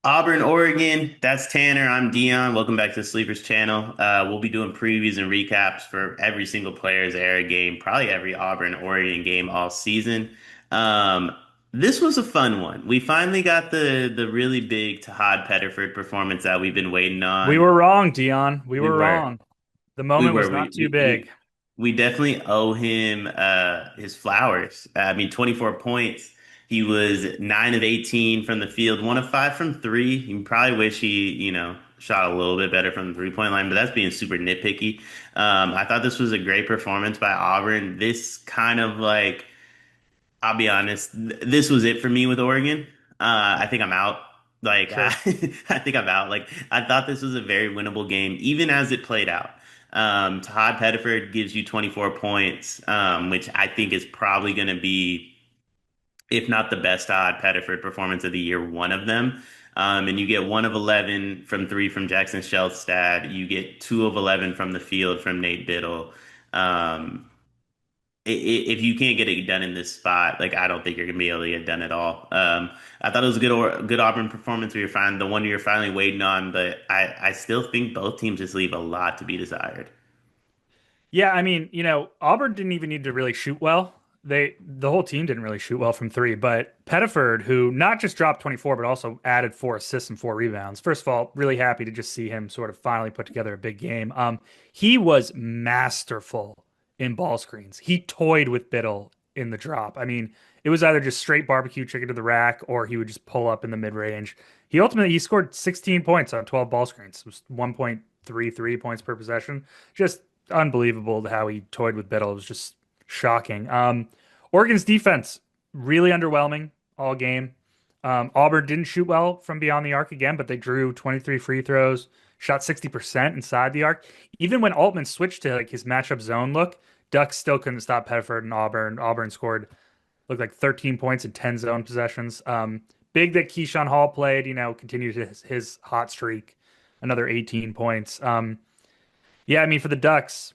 Auburn, Oregon. That's Tanner. I'm Dion. Welcome back to the Sleepers channel. We'll be doing previews and recaps for every single player's era game, probably every Auburn, Oregon game all season. Um, this was a fun one. We finally got the really big Tahad Pettiford performance that we've been waiting We on. were wrong, Dion. We We were were. wrong. The We moment was were. not too big. We definitely owe him his flowers. I mean, 24 points. He was 9 of 18 from the field, 1 of 5 from three. You probably wish he, shot a little bit better from the three-point line, but that's being super nitpicky. I thought this was a great performance by Auburn. This kind of like I'll be honest. This was it for me with Oregon. I think I'm out. Like I, Sure. I think I'm out. Like I thought this was a very winnable game, even as it played out. Todd Pettiford gives you 24 points, which I think is probably going to be, if not the best Todd Pettiford performance of the year, one of them. And you get 1 of 11 from three from Jackson Shelstad. You get 2 of 11 from the field from Nate Biddle. Um, if you can't get it done in this spot, like I don't think you're gonna be able to get it done at all. I thought it was a good Auburn performance. We were fine, the one you're finally waiting on, but I still think both teams just leave a lot to be desired. Yeah, I mean, Auburn didn't even need to really shoot well. The whole team didn't really shoot well from three, but Pettiford, who not just dropped 24, but also added 4 assists and 4 rebounds. First of all, really happy to just see him sort of finally put together a big game. He was masterful in ball screens. He toyed with Biddle in the drop. I mean, it was either just straight barbecue chicken to the rack, or he would just pull up in the mid range. He scored 16 points on 12 ball screens. It was 1.33 points per possession. Just unbelievable how he toyed with Biddle. It was just shocking. Oregon's defense really underwhelming all game. Auburn didn't shoot well from beyond the arc again, but they drew 23 free throws, shot 60% inside the arc. Even when Altman switched to like his matchup zone look, Ducks still couldn't stop Pettiford and Auburn. Auburn scored looked like 13 points in 10 zone possessions. Big that Keyshawn Hall played, continued his hot streak, another 18 points. Yeah, I mean for the Ducks,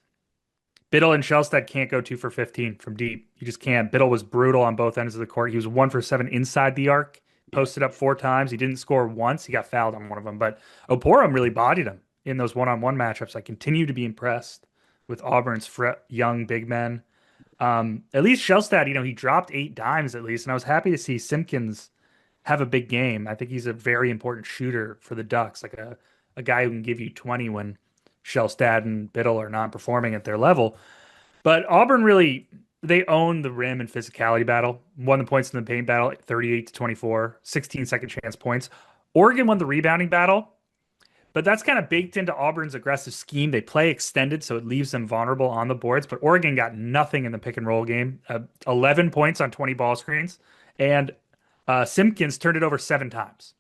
Biddle and Shelstad can't go 2 for 15 from deep. You just can't. Biddle was brutal on both ends of the court. He was 1 for 7 inside the arc, Yeah. posted up 4 times. He didn't score once. He got fouled on one of them, but Oporum really bodied him in those one-on-one matchups. I continue to be impressed with Auburn's young big men. At least Shelstad, he dropped 8 dimes at least, and I was happy to see Simpkins have a big game. I think he's a very important shooter for the Ducks, like a guy who can give you 20 when Shelstad and Biddle are not performing at their level. But Auburn really they owned the rim and physicality battle, won the points in the paint battle like 38 to 24, 16 second chance points. Oregon won the rebounding battle, but that's kind of baked into Auburn's aggressive scheme. They play extended, so it leaves them vulnerable on the boards. But Oregon got nothing in the pick and roll game. 11 points on 20 ball screens, and Simpkins turned it over 7 times.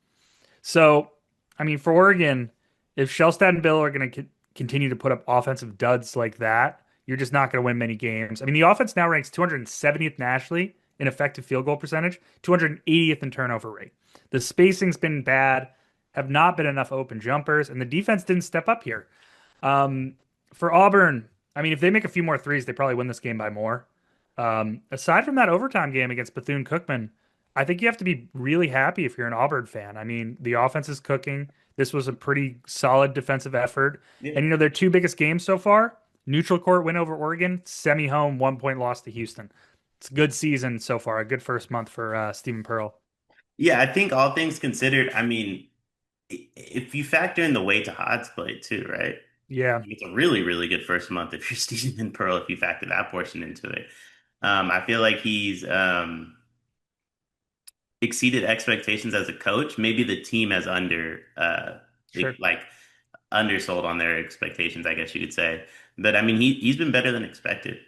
So, I mean, for Oregon, if Shellstad and Bill are going to continue to put up offensive duds like that, you're just not going to win many games. I mean, the offense now ranks 270th nationally in effective field goal percentage, 280th in turnover rate. The spacing's been bad, have not been enough open jumpers, and the defense didn't step up here. For Auburn, I mean, if they make a few more threes, they probably win this game by more. Aside from that overtime game against Bethune-Cookman, I think you have to be really happy if you're an Auburn fan. I mean, the offense is cooking. This was a pretty solid defensive effort. Yeah. And their two biggest games so far, neutral court win over Oregon, semi-home 1 point loss to Houston. It's a good season so far, a good first month for Stephen Pearl. Yeah, I think all things considered, I mean, if you factor in the way to Hod's played too, right? Yeah, It's a really, really good first month if you're Stephen Pearl, if you factor that portion into it. I feel like he's exceeded expectations as a coach. Maybe the team has sure. like undersold on their expectations, I guess you could say. But I mean, he's been better than expected.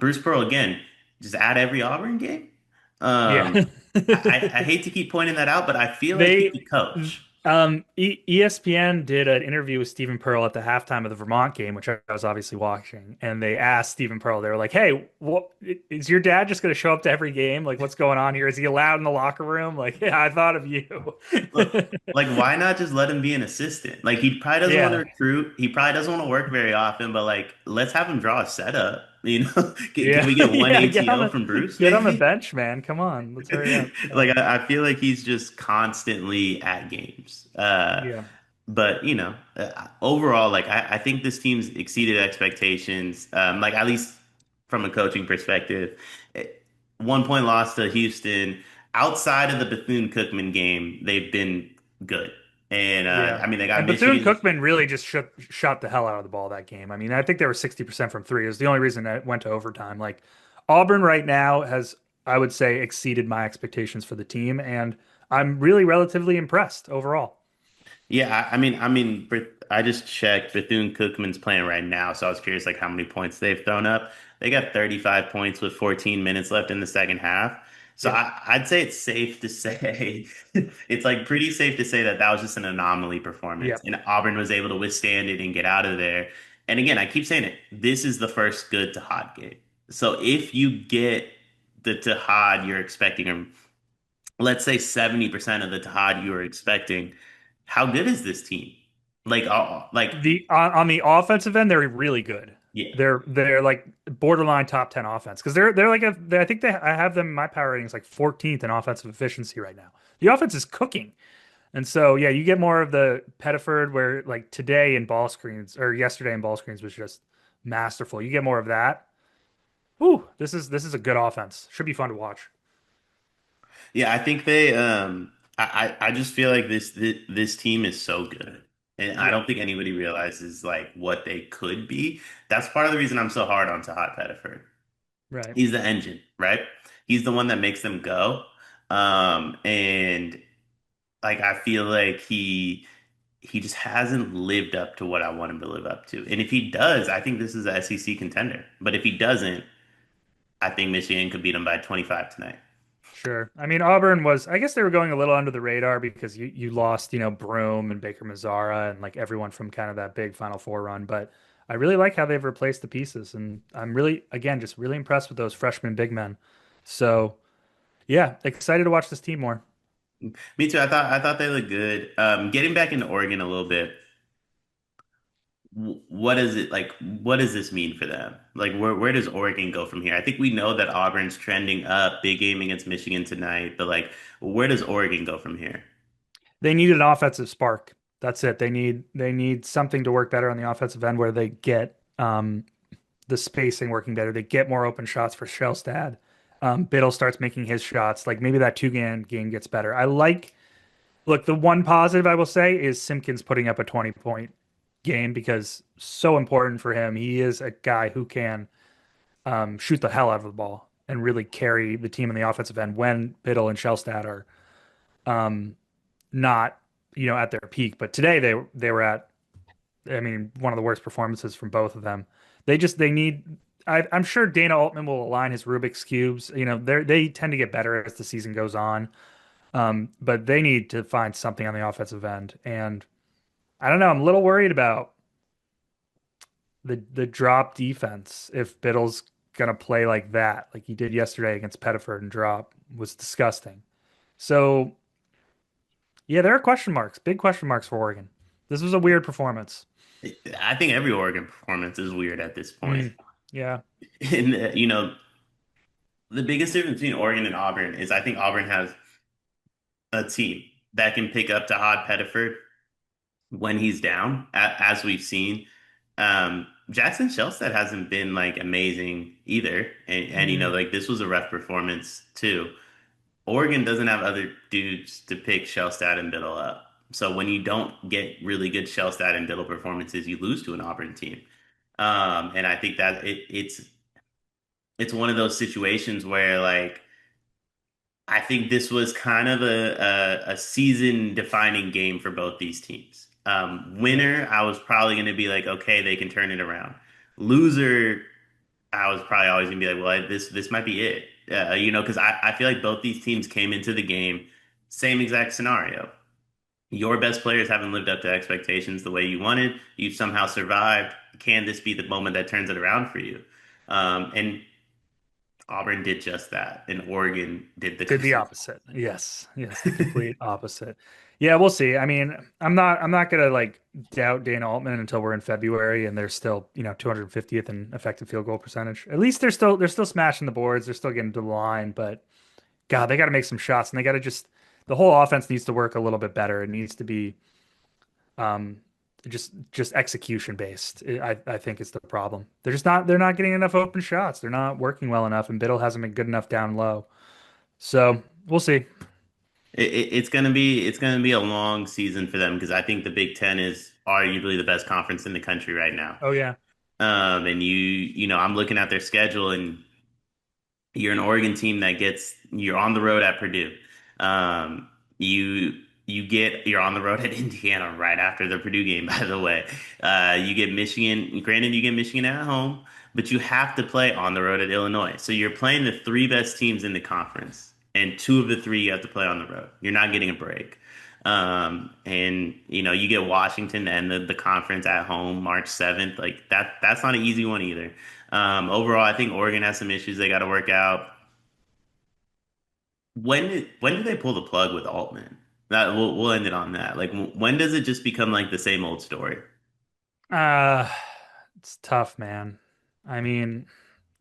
Bruce Pearl again, just add every Auburn game. Yeah. Um, I hate to keep pointing that out, but I feel like he They, could coach. ESPN did an interview with Stephen Pearl at the halftime of the Vermont game, which I was obviously watching, and they asked Stephen Pearl, they were like, "Hey, what is your dad just going to show up to every game? Like, what's going on here? Is he allowed in the locker room?" Like, yeah, I thought of you. Look, like why not just let him be an assistant? Like he probably doesn't want to Yeah, recruit. He probably doesn't want to work very often, but like let's have him draw a setup. Can Yeah, we get one yeah. Get on ATO from Bruce, get on the maybe? bench, man. Come on, let's hurry up. Like I feel like he's just constantly at games. Yeah, But overall, like I think this team's exceeded expectations. Like at least from a coaching perspective. Eh, 1 point loss to Houston. Outside of the Bethune-Cookman game, they've been good. And yeah. I mean, they got And Bethune Michigan. Cookman really just shot the hell out of the ball that game. I mean, I think they were 60% from three. It was the only reason it went to overtime. Like Auburn right now has, I would say, exceeded my expectations for the team, and I'm really relatively impressed overall. Yeah, I just checked. Bethune-Cookman's playing right now, so I was curious like how many points they've thrown up. They got 35 points with 14 minutes left in the second half. So Yep. I'd say it's safe to say it's like pretty safe to say that that was just an anomaly performance, Yep. and Auburn was able to withstand it and get out of there. And again, I keep saying it. This is the first good Tahad game. So if you get the Tahad you're expecting, or let's say 70% of the Tahad you were expecting, how good is this team? Like, The on the offensive end, they're really good. yeah, They're like borderline top 10 offense because they're like I think I have them in my power ratings like 14th in offensive efficiency right now. The offense is cooking. And so, yeah, you get more of the Pettiford where like today in ball screens or yesterday in ball screens was just masterful. You get more of that. Ooh, this is a good offense. Should be fun to watch. yeah, I think I just feel like this team is so good. And I Yeah, don't think anybody realizes like what they could be. That's part of the reason I'm so hard on Tahad Pettiford. right. He's the engine, right? He's the one that makes them go. And like I feel like he just hasn't lived up to what I want him to live up to. And if he does, I think this is a SEC contender. But if he doesn't, I think Michigan could beat him by 25 tonight. Sure. I mean, Auburn was, I guess they were going a little under the radar because you lost, Broome and Baker Mazara and like everyone from kind of that big Final Four run. But I really like how they've replaced the pieces. And I'm really, again, just really impressed with those freshman big men. So, yeah, excited to watch this team more. Me too. I thought they looked good. Getting back into Oregon a little bit. What is it like? What does this mean for them? Like, where does Oregon go from here? I think we know that Auburn's trending up, big game against Michigan tonight, but like, where does Oregon go from here? They need an offensive spark. That's it. They need something to work better on the offensive end where they get the spacing working better. They get more open shots for Shellstad. Biddle starts making his shots. Like maybe that two game gets better. Look, the one positive I will say is Simpkins putting up a 20-point game because so important for him. He is a guy who can shoot the hell out of the ball and really carry the team in the offensive end when Biddle and Shellstad are um, not, at their peak. But today they were at, I mean, one of the worst performances from both of them. They need. I'm sure Dana Altman will align his Rubik's cubes. They tend to get better as the season goes on. But they need to find something on the offensive end. And I don't know. I'm a little worried about the drop defense. If Biddle's gonna play like that, like he did yesterday against Pettiford and drop was disgusting. So yeah, there are question marks, big question marks for Oregon. This was a weird performance. I think every Oregon performance is weird at this point. Mm, yeah. And the biggest difference between Oregon and Auburn is I think Auburn has a team that can pick up to Todd Pettiford when he's down, as we've seen. Jackson Shelstad hasn't been like amazing either, and Mm. like this was a rough performance too. Oregon doesn't have other dudes to pick Shelstad and Biddle up. So when you don't get really good Shelstad and Biddle performances, you lose to an Auburn team. And I think that it's one of those situations where like I think this was kind of a season defining game for both these teams. Yep. Winner, I was probably going to be like, okay, they can turn it around. Loser, I was probably always going to be like, well, this might be it. Because I feel like both these teams came into the game, same exact scenario. Your best players haven't lived up to expectations the way you wanted. You've somehow survived. Can this be the moment that turns it around for you? And Auburn did just that, and Oregon did the Did the complete opposite. opposite. Yes. Yes, the complete opposite. Yeah, we'll see. I mean, I'm not gonna like doubt Dana Altman until we're in February and they're still, 250th in effective field goal percentage. At least they're still smashing the boards, they're still getting to the line, but God, they got to make some shots and they got to just the whole offense needs to work a little bit better. It needs to be um just execution based. I think is the problem. They're not getting enough open shots. They're not working well enough and Biddle hasn't been good enough down low. So, we'll see. It's gonna be a long season for them because I think the Big Ten is arguably the best conference in the country right now. Oh yeah. And I'm looking at their schedule, and you're an Oregon team that you're on the road at Purdue. Um, you're on the road at Indiana right after the Purdue game, by the way. You get Michigan, granted you get Michigan at home, but you have to play on the road at Illinois. So you're playing the three best teams in the conference, and two of the three you have to play on the road. You're not getting a break. And you get Washington to end the conference at home March 7th. Like that's not an easy one either. Overall, I think Oregon has some issues they got to work out. When do they pull the plug with Altman? That we'll end it on that. Like when does it just become like the same old story? Uh it's tough, man. I mean,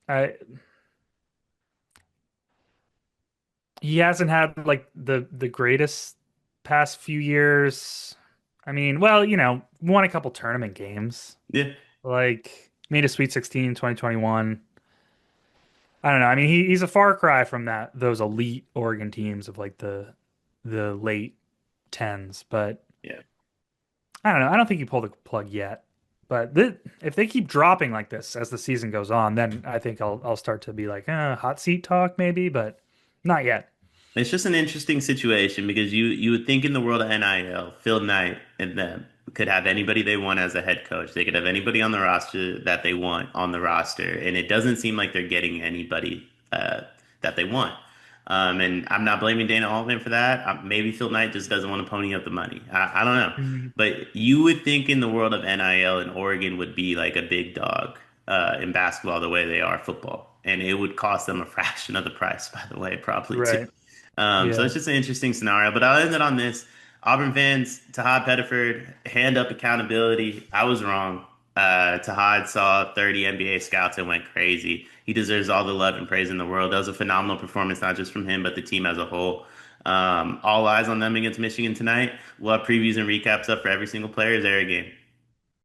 I he hasn't had like the greatest past few years. I mean, well, won a couple tournament games. Yeah, Like made a Sweet 16 in 2021. I don't know. I mean, he's a far cry from those elite Oregon teams of like the late tens, but yeah. I don't know. I don't think he pulled the plug yet. But if they keep dropping like this as the season goes on, then I think I'll start to be like, hot seat talk maybe, but not yet. It's just an interesting situation because you would think in the world of NIL, Phil Knight and them could have anybody they want as a head coach. They could have anybody on the roster that they want on the roster, and it doesn't seem like they're getting anybody that they want. And I'm not blaming Dana Altman for that. Maybe Phil Knight just doesn't want to pony up the money. I don't know, Mhm. but you would think in the world of NIL, and Oregon would be like a big dog in basketball the way they are football, and it would cost them a fraction of the price, by the way, probably too. Right. So Yeah. it's just an interesting scenario. But I'll end it on this. Auburn fans, Tahad Pettiford, hand up accountability. I was wrong. Tahad saw 30 NBA scouts and went crazy. He deserves all the love and praise in the world. That was a phenomenal performance, not just from him, but the team as a whole. All eyes on them against Michigan tonight. We'll have previews and recaps up for every single player. Is there a game?